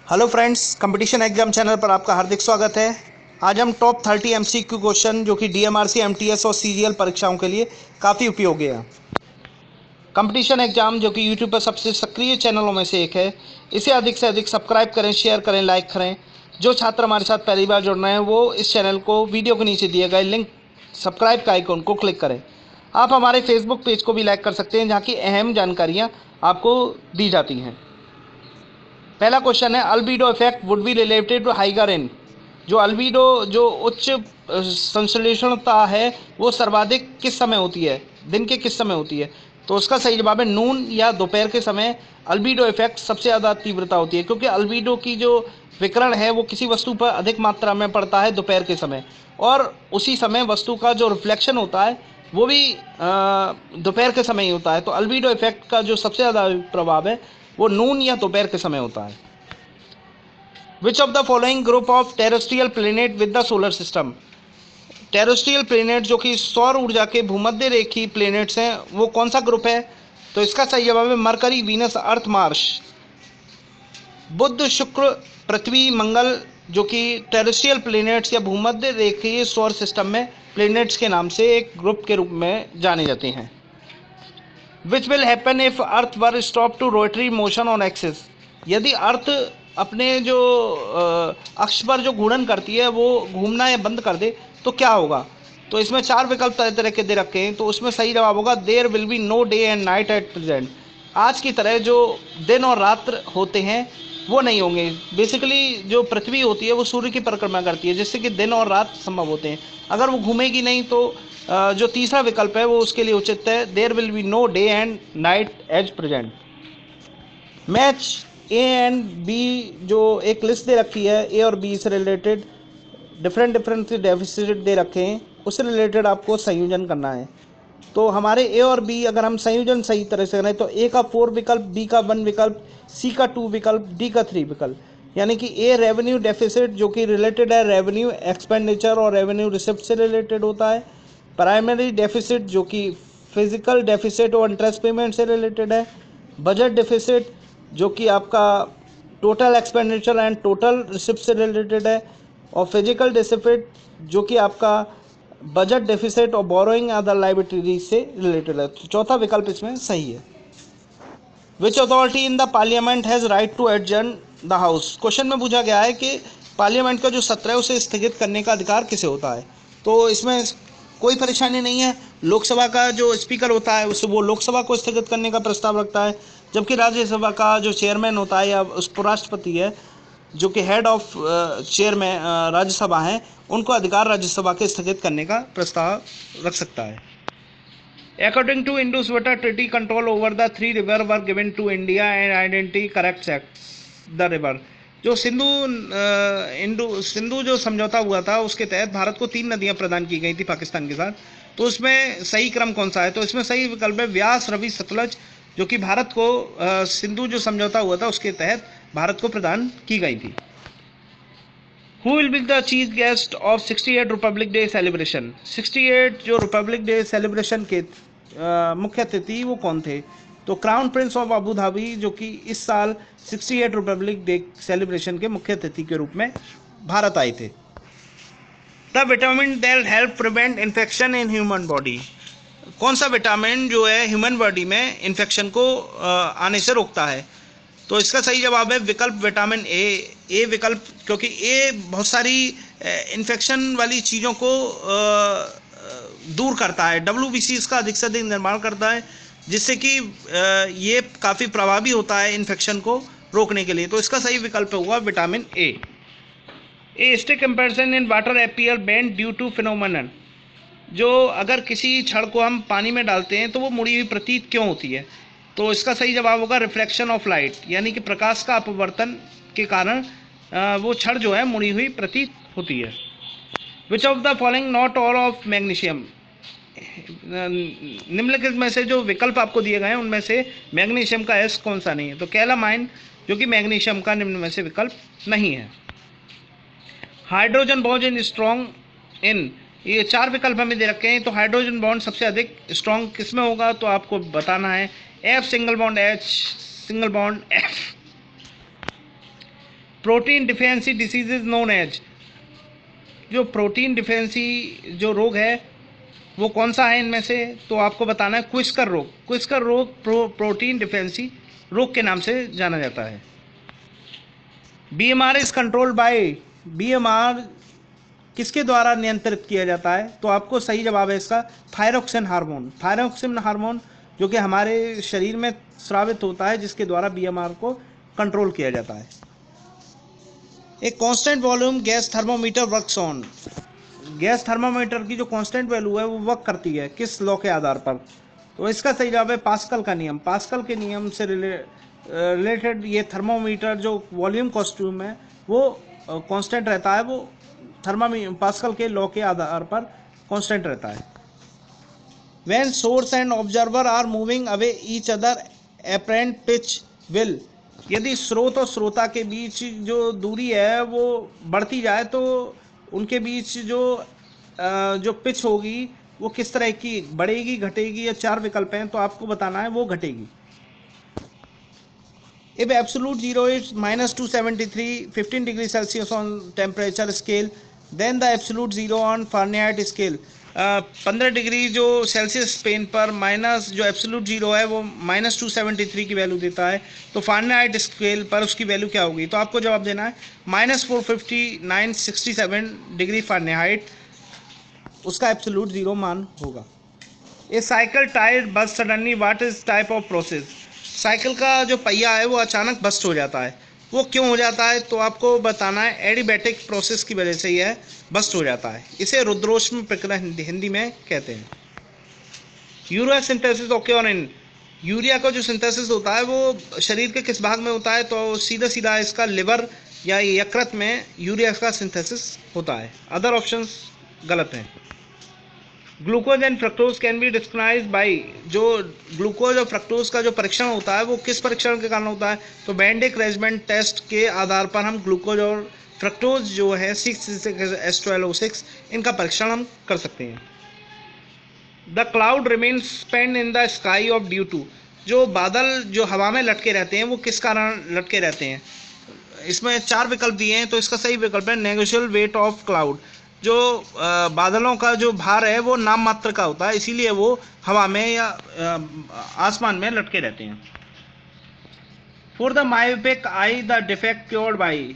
Hello friends, competition exam channel पर आपका हार्दिक स्वागत है। आज हम टॉप 30 एमसीक्यू क्वेश्चन जो कि डीएमआरसी, एमटीएस और सीजीएल परीक्षाओं के लिए काफ़ी उपयोगी है। कंपटीशन एग्जाम जो कि यूट्यूब पर सबसे सक्रिय चैनलों में से एक है, इसे अधिक से अधिक सब्सक्राइब करें, शेयर करें, लाइक करें। जो छात्र हमारे साथ पहली बार जुड़ रहे हैं वो इस चैनल को वीडियो के नीचे दिए गए लिंक सब्सक्राइब का आइकन को क्लिक करें। आप हमारे फेसबुक पेज को भी लाइक कर सकते हैं, जहाँ की अहम जानकारियाँ आपको दी जाती हैं। पहला क्वेश्चन है, albedo effect would be related to higher in. जो अल्बीडो जो उच्च संश्लेषणता है वो सर्वाधिक किस समय होती है, दिन के किस समय होती है? तो उसका सही जवाब है नून या दोपहर के समय अल्बीडो इफेक्ट सबसे ज़्यादा तीव्रता होती है, क्योंकि अल्बीडो की जो विकिरण है वो किसी वस्तु पर अधिक मात्रा में पड़ता है दोपहर के समय, और उसी समय वस्तु का जो रिफ्लेक्शन होता है वो भी दोपहर के समय ही होता है। तो अल्बीडो इफेक्ट का जो सबसे ज़्यादा प्रभाव है वो नून या दोपहर के समय होता है। Which of the following group of terrestrial planet with the solar system. Terrestrial planet जो कि सौर ऊर्जा के भूमध्य रेखी प्लेनेट्स हैं, वो कौन सा ग्रुप है? तो इसका सही जवाब है मरकरी, वीनस, अर्थ, मार्स। बुध, शुक्र, पृथ्वी, मंगल जो कि टेरेस्ट्रियल प्लेनेट्स या भूमध्य रेखीय सौर सिस्टम में प्लेनेट्स के नाम से एक ग्रुप के रूप में जाने जाते हैं। Which will happen if earth were stop to rotary motion on axis. यदि अर्थ अपने जो अक्ष पर जो घूर्णन करती है वो घूमना या बंद कर दे तो क्या होगा? तो इसमें चार विकल्प तरह तरह के दे रखे हैं, तो उसमें सही जवाब होगा there will be no day and night at present. आज की तरह जो दिन और रात्र होते हैं वो नहीं होंगे। बेसिकली जो पृथ्वी होती है वो सूर्य की परिक्रमा करती है, जिससे कि दिन और रात संभव होते हैं। अगर वो घूमेगी नहीं तो जो तीसरा विकल्प है वो उसके लिए उचित है, there will be no day and night as present. Match A and B जो एक लिस्ट दे रखी है, ए और बी से रिलेटेड डिफरेंट डिफरेंट डेफिसिट दे रखे हैं, उससे रिलेटेड आपको संयोजन करना है। तो हमारे ए और बी अगर हम संयोजन सही तरह से करें तो ए का 4 विकल्प, बी का 1 विकल्प, सी का 2 विकल्प, डी का 3 विकल्प। यानी कि ए रेवेन्यू डेफिसिट जो कि रिलेटेड है रेवेन्यू एक्सपेंडिचर और रेवेन्यू रिसिप्ट से रिलेटेड होता है। प्राइमरी डेफिसिट जो कि फिजिकल डेफिसिट और इंटरेस्ट पेमेंट से रिलेटेड है। बजट डेफिसिट जो कि आपका total expenditure and total receipt से रिलेटेड है। और फिजिकल डेफिसिट जो कि आपका बजट डेफिसिट और बोरोइंग अदर लाइबिलिटीज से रिलेटेड है। तो चौथा विकल्प इसमें सही है। Which authority in the parliament has right to adjourn the house. Question में पूछा गया है कि पार्लियामेंट का जो सत्र है उसे स्थगित करने का अधिकार किसे होता है? तो इसमें कोई परेशानी नहीं है। लोकसभा का जो स्पीकर होता है उससे वो लोकसभा को स्थगित करने का प्रस्ताव रखता है, जबकि राज्यसभा का जो चेयरमैन होता है या उपराष्ट्रपति है जो कि हेड ऑफ चेयरमैन राज्यसभा हैं, उनको अधिकार राज्यसभा के स्थगित करने का प्रस्ताव रख सकता है। According to Indus-Water Treaty, control over the three rivers were given to India and identity corrects the river। जो सिंधु जो समझौता हुआ था उसके तहत भारत को 3 नदियां प्रदान की गई थी पाकिस्तान के साथ। तो उसमें सही क्रम कौन सा है? तो इसमें सही विकल्प है व्यास, रवि, सतलज, जो कि भारत को सिंधु जो समझौता हुआ था उसके तहत भारत को प्रदान की गई थी। Who will be the chief guest of 68 Republic Day celebration? 68 जो रिपब्लिक डे सेलिब्रेशन के मुख्य अतिथि वो कौन थे? तो crown Prince of Abu Dhabi जो कि इस साल 68 रिपब्लिक डे सेलिब्रेशन के मुख्य अतिथि के रूप में भारत आए थे। The vitamin that help prevent infection in human body. कौन सा विटामिन जो है ह्यूमन बॉडी में इन्फेक्शन को आने से रोकता है? तो इसका सही जवाब है विकल्प विटामिन ए विकल्प, क्योंकि ए बहुत सारी इन्फेक्शन वाली चीज़ों को दूर करता है। WBC इसका अधिक से अधिक निर्माण करता है, जिससे कि ये काफ़ी प्रभावी होता है इन्फेक्शन को रोकने के लिए। तो इसका सही विकल्प होगा vitamin A stick comparison in water appear bend due to phenomenon. जो अगर किसी छड़ को हम पानी में डालते हैं तो वो मुड़ी हुई प्रतीत क्यों होती है? तो इसका सही जवाब होगा रिफ्लेक्शन ऑफ लाइट, यानी कि प्रकाश का अपवर्तन के कारण वो छड़ जो है मुड़ी हुई प्रतीत होती है। Which of the following not all of magnesium. निम्नलिखित में से जो विकल्प आपको दिए गए हैं उनमें से मैग्नीशियम का एस कौन सा नहीं है? तो कैलामाइन जो कि मैग्नीशियम का निम्न में से विकल्प नहीं है। Hydrogen bond in strong in, ये 4 विकल्प हमें दे रखे हैं। तो हाइड्रोजन बॉन्ड सबसे अधिक स्ट्रॉन्ग किस में होगा? तो आपको बताना है f single bond, h single bond, f. Protein deficiency disease is known as, जो प्रोटीन डिफिशियंसी जो रोग है वो कौन सा है इनमें से, तो आपको बताना है क्विस्कर रोग। क्विस्कर रोग प्रोटीन डिफिशियंसी रोग के नाम से जाना जाता है। BMR is controlled by, BMR किसके द्वारा नियंत्रित किया जाता है, तो आपको सही जवाब है इसका थायरोक्सिन हार्मोन। थायरोक्सिन हार्मोन जो कि हमारे शरीर में स्रावित होता है, जिसके द्वारा बीएमआर को कंट्रोल किया जाता है। एक constant volume gas thermometer works on, gas thermometer की जो कांस्टेंट वैल्यू है वो वर्क करती है किस लॉ के आधार पर, तो इसका सही जवाब है पास्कल का नियम। पास्कल के नियम से रिलेटेड ये थर्मोमीटर जो वॉल्यूम कॉस्ट्यूम है वो कांस्टेंट रहता है, वो पास्कल के लॉ के आधार पर कांस्टेंट रहता है। When source and observer are moving away each other apparent pitch will, यदि स्रोत और श्रोता के बीच जो दूरी है वो बढ़ती जाए तो उनके बीच जो पिच होगी वो किस तरह की, बढ़ेगी, घटेगी, या चार विकल्प हैं तो आपको बताना है वो घटेगी। If absolute zero is -273 15 degree Celsius on temperature scale, then the absolute zero on Fahrenheit scale, 15 degree जो सेल्सियस स्पेन पर माइनस जो एब्सोल्यूट जीरो है वो -273 की वैल्यू देता है, तो फारेनहाइट स्केल पर उसकी वैल्यू क्या होगी, तो आपको जवाब देना है -459.67 डिग्री फारेनहाइट उसका एब्सोल्यूट जीरो मान होगा। A cycle tyre burst suddenly, what is type of process, cycle का जो पहिया है वो अचानक बस्ट हो जाता है, वो क्यों हो जाता है, तो आपको बताना है एडिबैटिक प्रोसेस की वजह से यह बस्ट हो जाता है, इसे रुद्रोष्म प्रक्रिया हिंदी में कहते हैं। यूरिया सिंथेसिस ऑक्योर इन, यूरिया का जो सिंथेसिस होता है वो शरीर के किस भाग में होता है, तो सीधा सीधा इसका लिवर या यकृत में यूरिया का सिंथेसिस होता है। अदर ऑप्शंस गलत हैं। Glucose and fructose can be described bye, जो ग्लूकोज और फ्रक्टोज का जो परीक्षण होता है वो किस परीक्षण के कारण होता है, तो बैंडिक रेजमेंट टेस्ट के आधार पर हम ग्लूकोज और फ्रक्टोज जो है 6H12O6 इनका परीक्षण हम कर सकते हैं। The cloud remains spend in the sky of due to, जो बादल जो हवा में लटके रहते हैं वो किस कारण लटके रहते हैं, इसमें चार विकल्प दिए हैं, तो इसका सही विकल्प है नेगोशियल वेट ऑफ क्लाउड, जो बादलों का जो भार है वो नाम मात्र का होता है, इसीलिए वो हवा में या आसमान में लटके रहते हैं। For the myopic I the defect cured by,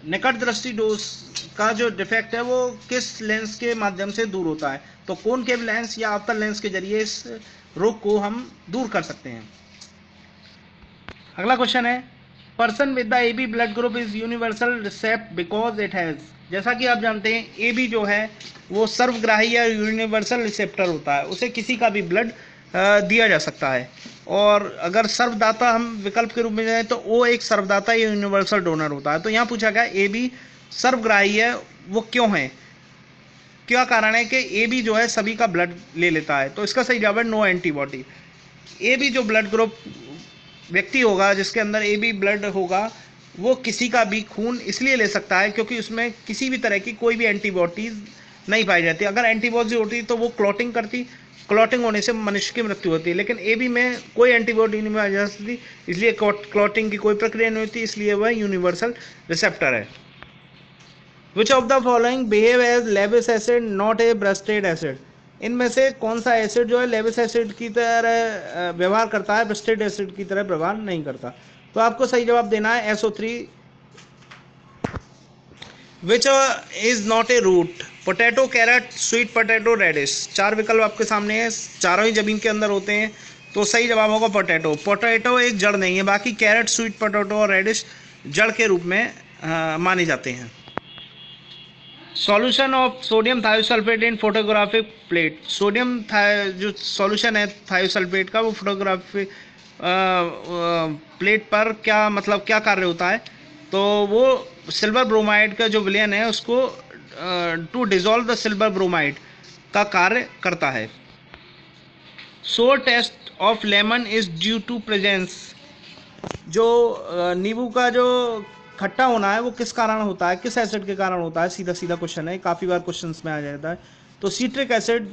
निकट दृष्टि दोष का जो डिफेक्ट है वो किस लेंस के माध्यम से दूर होता है, तो कॉनकेव लेंस या अवतल लेंस के जरिए इस रोग को हम दूर कर सकते हैं। अगला क्वेश्चन है person with the AB blood group is universal recipient because it has, जैसा कि आप जानते हैं AB जो है वो सर्वग्राही या यूनिवर्सल रिसेप्टर होता है, उसे किसी का भी ब्लड दिया जा सकता है, और अगर सर्वदाता हम विकल्प के रूप में जाए तो O एक सर्वदाता या यूनिवर्सल डोनर होता है। तो यहाँ पूछा गया AB सर्वग्राही है वो क्यों है, क्या कारण है कि AB जो है सभी का ब्लड ले लेता है, तो इसका सही जवाब है नो एंटीबॉडी। AB जो ब्लड ग्रुप व्यक्ति होगा जिसके अंदर AB ब्लड होगा वो किसी का भी खून इसलिए ले सकता है क्योंकि उसमें किसी भी तरह की कोई भी एंटीबॉडीज नहीं पाई जाती, अगर एंटीबॉडी होती तो वो क्लॉटिंग करती, क्लॉटिंग होने से मनुष्य की मृत्यु होती है, लेकिन AB में कोई एंटीबॉडी नहीं पाई जा सकती, इसलिए क्लॉटिंग की कोई प्रक्रिया नहीं होती, इसलिए वह यूनिवर्सल रिसेप्टर है। Which of the following behave as Lewis acid not a Bronsted acid, इनमें से कौन सा एसिड जो है लेविस एसिड की तरह व्यवहार करता है, ब्रेस्टेड एसिड की तरह व्यवहार नहीं करता, तो आपको सही जवाब देना है SO3। Which is not a root, potato, carrot, sweet potato, radish, चार विकल्प आपके सामने हैं, चारों ही जमीन के अंदर होते हैं, तो सही जवाब होगा पोटैटो। पोटैटो एक जड़ नहीं है, बाकी कैरेट, स्वीट पोटैटो और रेडिश जड़ के रूप में माने जाते हैं। Solution of sodium thiosulphate in photographic plate, sodium जो सॉल्यूशन है थायोसल्फेट का वो फोटोग्राफिक प्लेट पर क्या मतलब क्या कार्य होता है, तो वो सिल्वर ब्रोमाइड का जो विलयन है उसको to dissolve the silver bromide का कार्य करता है। Sour taste of lemon is due to presence, जो नींबू का जो खट्टा होना है वो किस कारण होता है, किस एसिड के कारण होता है, सीधा सीधा क्वेश्चन है, काफ़ी बार क्वेश्चंस में आ जाता है, तो सीट्रिक एसिड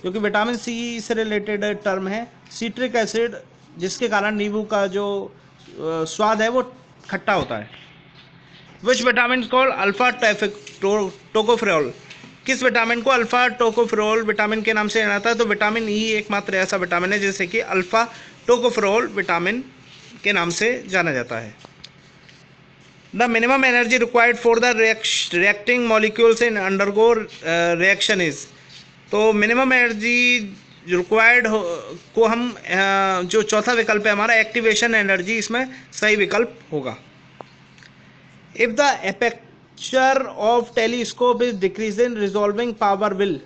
जो कि विटामिन C से रिलेटेड टर्म है, सीट्रिक एसिड जिसके कारण नींबू का जो स्वाद है वो खट्टा होता है। Which vitamin called alpha tocopherol, किस विटामिन को अल्फा टोकोफेरोल विटामिन के नाम से जाना जाता है? तो विटामिन ई एकमात्र ऐसा विटामिन है जिसे कि अल्फा टोकोफेरोल विटामिन के नाम से जाना जाता है। The minimum energy required for the reacting molecules in undergo reaction is, तो मिनिमम एनर्जी रिक्वायर्ड को हम जो चौथा विकल्प है हमारा एक्टिवेशन एनर्जी, इसमें सही विकल्प होगा। If the aperture of telescope is decrease in resolving power will,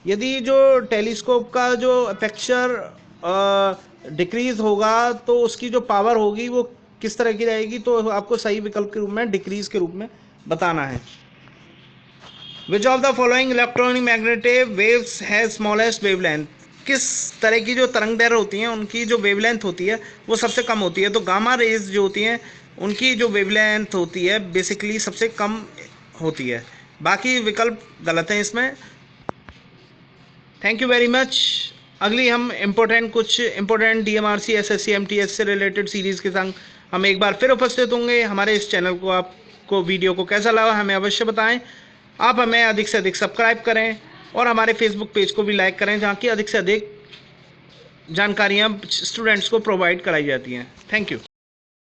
यदि जो टेलीस्कोप का जो एपेक्चर डिक्रीज होगा तो उसकी जो पावर होगी वो किस तरह की रहेगी? तो आपको सही विकल्प के रूप में डिक्रीज के रूप में बताना है। Which of the following electromagnetic waves has smallest wavelength, किस तरह की जो तरंग दैर्ध्य होती हैं उनकी जो वेवलेंथ होती है वो सबसे कम होती है? तो गामा रेज जो होती हैं उनकी जो वेवलेंथ होती है बेसिकली सबसे कम होती है, बाकी विकल्प गलत हैं इसमें। Thank you very much. अगली हम कुछ इम्पोर्टेंट DMRC SSC MTS से रिलेटेड सीरीज़ के संग हम एक बार फिर उपस्थित होंगे। हमारे इस चैनल को आपको वीडियो को कैसा लगा हमें अवश्य बताएं। आप हमें अधिक से अधिक सब्सक्राइब करें और हमारे फेसबुक पेज को भी लाइक करें, जहाँ की अधिक से अधिक जानकारियाँ स्टूडेंट्स को प्रोवाइड कराई जाती हैं। Thank you.